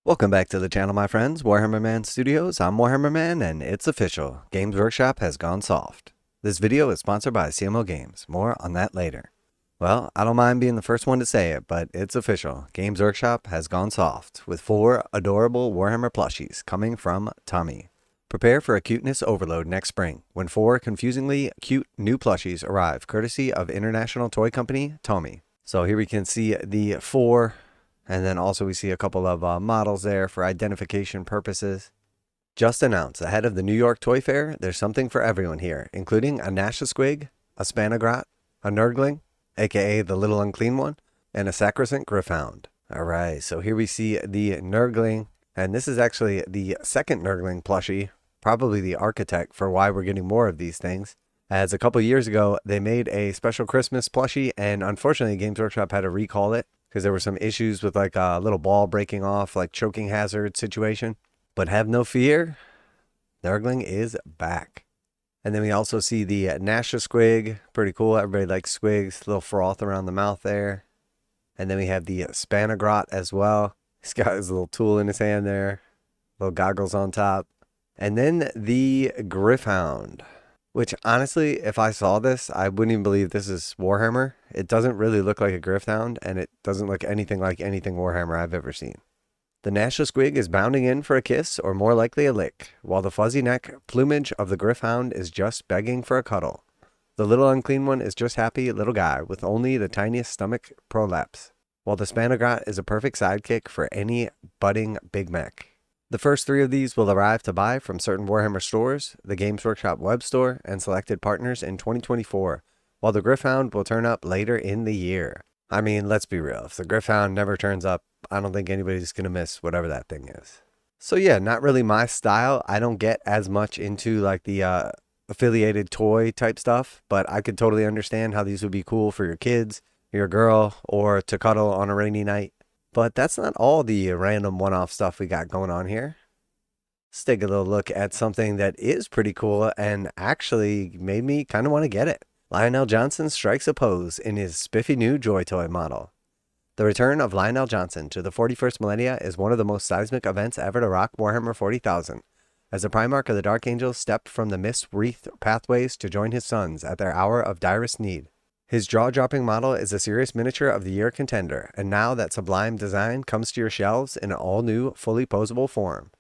Welcome back to the channel, my friends. Warhammer Man Studios. I'm Warhammer Man, and it's official. Games Workshop has gone soft. This video is sponsored by CMO Games. More on that later. Well, I don't mind being the first one to say it, but it's official. Games Workshop has gone soft, with 4 adorable Warhammer plushies coming from TOMY. Prepare for a cuteness overload next spring, when 4 confusingly cute new plushies arrive, courtesy of international toy company TOMY. So here we can see the 4. And then also we see a couple of models there for identification purposes. Just announced ahead of the New York Toy Fair, there's something for everyone here, including a Nashasquig, a Spanagrot, a Nurgling, aka the Little Unclean One, and a Sacrosanct Gryph-hound. Alright, so here we see the Nurgling, and this is actually the second Nurgling plushie, probably the architect for why we're getting more of these things. As a couple years ago, they made a special Christmas plushie, and unfortunately Games Workshop had to recall it, because there were some issues with like a little ball breaking off, like choking hazard situation. But have no fear, Nurgling is back. And then we also see the Nashasquig, pretty cool. Everybody likes squigs, little froth around the mouth there. And then we have the Spanagrot as well. He's got his little tool in his hand there, little goggles on top. And then the Gryph-hound, which honestly, if I saw this, I wouldn't even believe this is Warhammer. It doesn't really look like a Gryph-hound, and it doesn't look anything like anything Warhammer I've ever seen. The Nashasquig is bounding in for a kiss, or more likely a lick, while the fuzzy neck plumage of the Gryph-hound is just begging for a cuddle. The Little Unclean One is just happy little guy with only the tiniest stomach prolapse, while the Spanagrot is a perfect sidekick for any budding Big Mac. The first 3 of these will arrive to buy from certain Warhammer stores, the Games Workshop web store, and selected partners in 2024, while the Gryph-hound will turn up later in the year. I mean, let's be real. If the Gryph-hound never turns up, I don't think anybody's going to miss whatever that thing is. So yeah, not really my style. I don't get as much into like the affiliated toy type stuff, but I could totally understand how these would be cool for your kids, your girl, or to cuddle on a rainy night. But that's not all the random one-off stuff we got going on here. Let's take a little look at something that is pretty cool and actually made me kind of want to get it. Lionel Johnson strikes a pose in his spiffy new JoyToy model. The return of Lionel Johnson to the 41st millennia is one of the most seismic events ever to rock Warhammer 40,000, as the Primarch of the Dark Angels stepped from the mist-wreathed pathways to join his sons at their hour of direst need. His jaw-dropping model is a serious miniature of the year contender, and now that sublime design comes to your shelves in an all-new, fully posable form.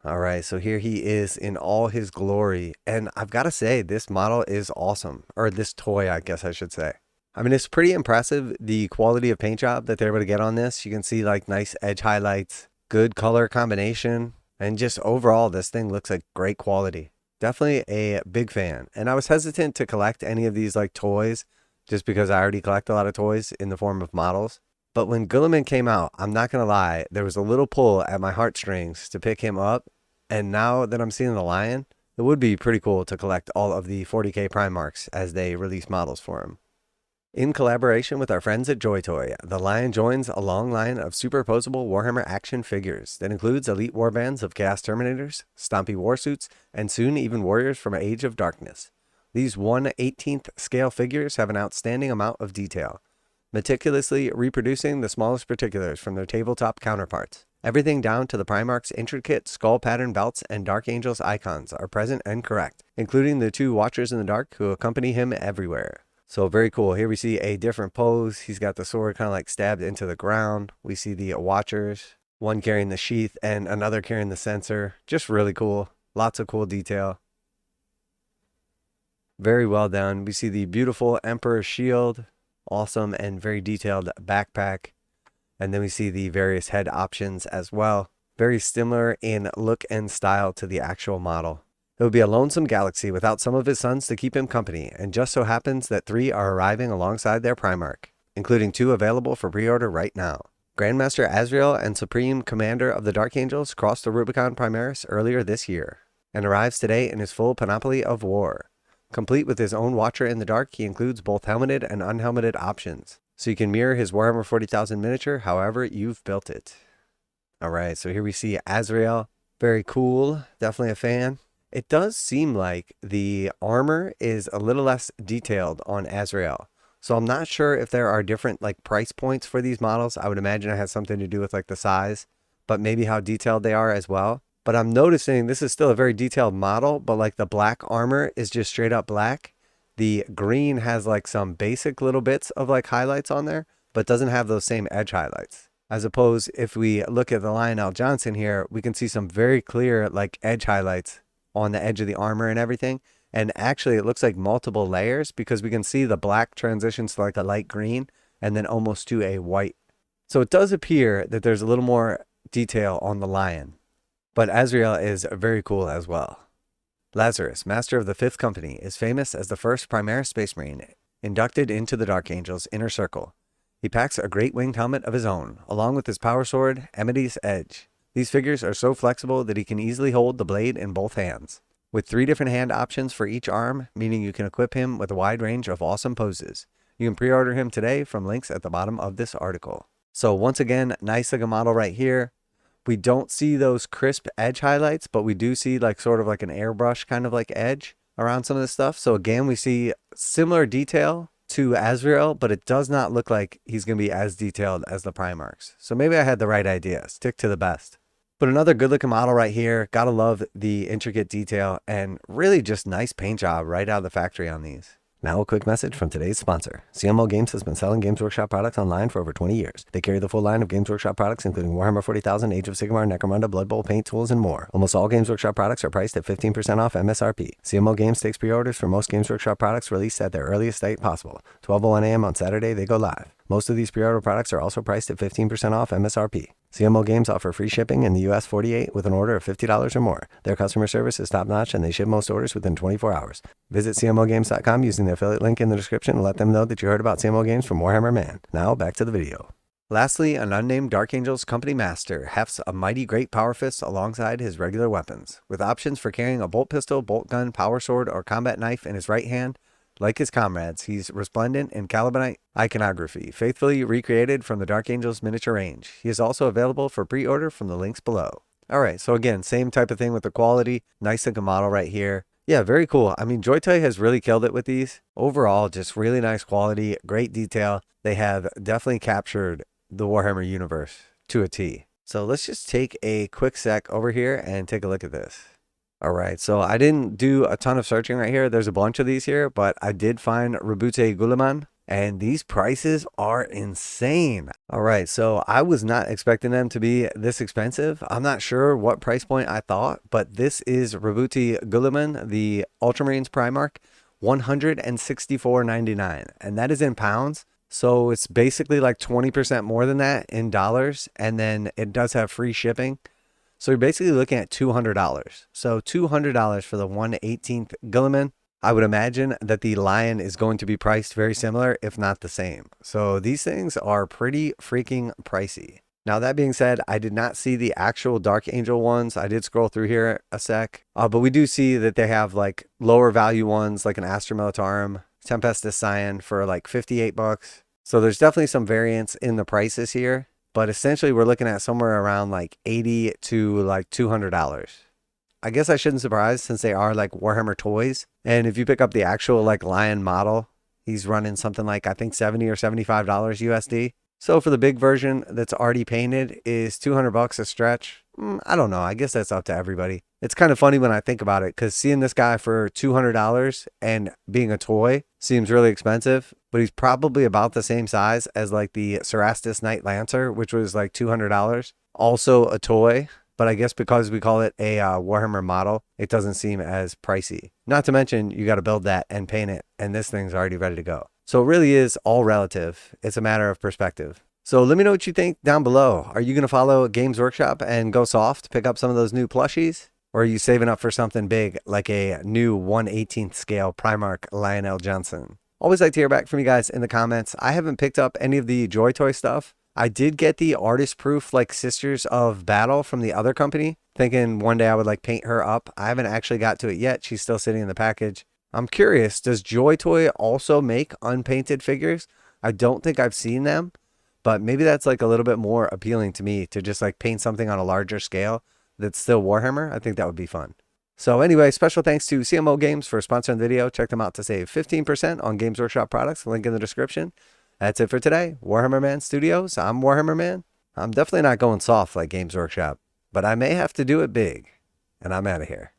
Alright, so here he is in all his glory, and I've got to say, this model is awesome. Or this toy, I guess I should say. I mean, it's pretty impressive, the quality of paint job that they're able to get on this. You can see like nice edge highlights, good color combination, and just overall, this thing looks like great quality. Definitely a big fan, and I was hesitant to collect any of these like toys, just because I already collect a lot of toys in the form of models. But when Guilliman came out, I'm not going to lie, there was a little pull at my heartstrings to pick him up. And now that I'm seeing the Lion, it would be pretty cool to collect all of the 40k Primarchs as they release models for him. In collaboration with our friends at JoyToy, the Lion joins a long line of superposable Warhammer action figures that includes elite warbands of Chaos Terminators, Stompy Warsuits, and soon even warriors from Age of Darkness. These 1/18th scale figures have an outstanding amount of detail, meticulously reproducing the smallest particulars from their tabletop counterparts. Everything down to the Primarch's intricate skull pattern belts and Dark Angels icons are present and correct, including the 2 Watchers in the Dark who accompany him everywhere. So very cool. Here we see a different pose. He's got the sword kind of like stabbed into the ground. We see the Watchers, one carrying the sheath and another carrying the censer. Just really cool. Lots of cool detail. Very well done. We see the beautiful Emperor shield, awesome and very detailed backpack. And then we see the various head options as well. Very similar in look and style to the actual model. It would be a lonesome galaxy without some of his sons to keep him company, and just so happens that 3 are arriving alongside their Primarch, including 2 available for pre-order right now. Grandmaster Azrael and Supreme Commander of the Dark Angels crossed the Rubicon Primaris earlier this year, and arrives today in his full panoply of war. Complete with his own Watcher in the Dark, he includes both helmeted and unhelmeted options, so you can mirror his Warhammer 40,000 miniature however you've built it. Alright, so here we see Azrael. Very cool. Definitely a fan. It does seem like the armor is a little less detailed on Azrael. So I'm not sure if there are different like price points for these models. I would imagine it has something to do with like the size. but maybe how detailed they are as well. But I'm noticing this is still a very detailed model, but like the black armor is just straight up black. The green has like some basic little bits of like highlights on there, but doesn't have those same edge highlights. As opposed, if we look at the Lionel Johnson here, we can see some very clear like edge highlights on the edge of the armor and everything. And actually it looks like multiple layers because we can see the black transitions to like a light green and then almost to a white. So it does appear that there's a little more detail on the lion. But Azrael is very cool as well. Lazarus, master of the Fifth Company, is famous as the first Primarch Space Marine inducted into the Dark Angel's inner circle. He packs a great winged helmet of his own, along with his power sword, Amity's Edge. These figures are so flexible that he can easily hold the blade in both hands, with 3 different hand options for each arm, meaning you can equip him with a wide range of awesome poses. You can pre-order him today from links at the bottom of this article. So once again, nice looking model right here. We don't see those crisp edge highlights, but we do see like sort of like an airbrush kind of like edge around some of this stuff. So again, we see similar detail to Azrael, but it does not look like he's going to be as detailed as the Primarchs. So maybe I had the right idea. Stick to the best. But another good looking model right here. Gotta love the intricate detail and really just nice paint job right out of the factory on these. Now a quick message from today's sponsor. CMO Games has been selling Games Workshop products online for over 20 years. They carry the full line of Games Workshop products, including Warhammer 40,000, Age of Sigmar, Necromunda, Blood Bowl, paint tools, and more. Almost all Games Workshop products are priced at 15% off MSRP. CMO Games takes pre-orders for most Games Workshop products released at their earliest date possible. 12:01 a.m. on Saturday, they go live. Most of these pre-order products are also priced at 15% off MSRP. CMO Games offer free shipping in the US 48 with an order of $50 or more. Their customer service is top-notch and they ship most orders within 24 hours. Visit CMOGames.com using the affiliate link in the description and let them know that you heard about CMO Games from Warhammer Man. Now back to the video. Lastly, an unnamed Dark Angel's company master hefts a mighty great power fist alongside his regular weapons. With options for carrying a bolt pistol, bolt gun, power sword, or combat knife in his right hand, like his comrades, he's resplendent in calibanite iconography, faithfully recreated from the Dark Angel's miniature range. He is also available for pre-order from the links below. Alright, so again, same type of thing with the quality. Nice looking model right here. Yeah, very cool. I mean, JoyToy has really killed it with these. Overall, just really nice quality, great detail. They have definitely captured the Warhammer universe to a T. So let's just take a quick sec over here and take a look at this. All right, so I didn't do a ton of searching right here. There's a bunch of these here, but I did find Rebute Guliman, and these prices are insane. All right, so I was not expecting them to be this expensive. I'm not sure what price point I thought, but this is Rebute Guliman, the Ultramarines Primarch, $164.99, and that is in pounds. So it's basically like 20% more than that in dollars, and then it does have free shipping. So you're basically looking at $200. So $200 for the 1/18th Guliman. I would imagine that the Lion is going to be priced very similar, if not the same. So these things are pretty freaking pricey. Now that being said, I did not see the actual Dark Angel ones. I did scroll through here a sec. But we do see that they have like lower value ones like an Astra Militarum, Tempestus Scion for like $58. So there's definitely some variance in the prices here. But essentially, we're looking at somewhere around like $80 to like $200. I guess I shouldn't surprise since they are like Warhammer toys. And if you pick up the actual like Lion model, he's running something like I think $70 or $75 USD. So for the big version that's already painted is $200 a stretch. I don't know. I guess that's up to everybody. It's kind of funny when I think about it because seeing this guy for $200 and being a toy seems really expensive, but he's probably about the same size as like the Cerastus Knight Lancer, which was like $200. Also a toy, but I guess because we call it a Warhammer model, it doesn't seem as pricey. Not to mention you got to build that and paint it, and this thing's already ready to go. So it really is all relative. It's a matter of perspective. So let me know what you think down below. Are you going to follow Games Workshop and go soft, pick up some of those new plushies? Or are you saving up for something big like a new 1/18th scale Primarch Lionel Johnson? Always like to hear back from you guys in the comments. I haven't picked up any of the JoyToy stuff. I did get the artist proof like Sisters of Battle from the other company, thinking one day I would like paint her up. I haven't actually got to it yet. She's still sitting in the package. I'm curious, does JoyToy also make unpainted figures? I don't think I've seen them, but maybe that's like a little bit more appealing to me to just like paint something on a larger scale that's still Warhammer. I think that would be fun. So anyway, special thanks to CMO Games for sponsoring the video. Check them out to save 15% on Games Workshop products. Link in the description. That's it for today. Warhammer Man Studios. I'm Warhammer Man. I'm definitely not going soft like Games Workshop, but I may have to do it big. And I'm out of here.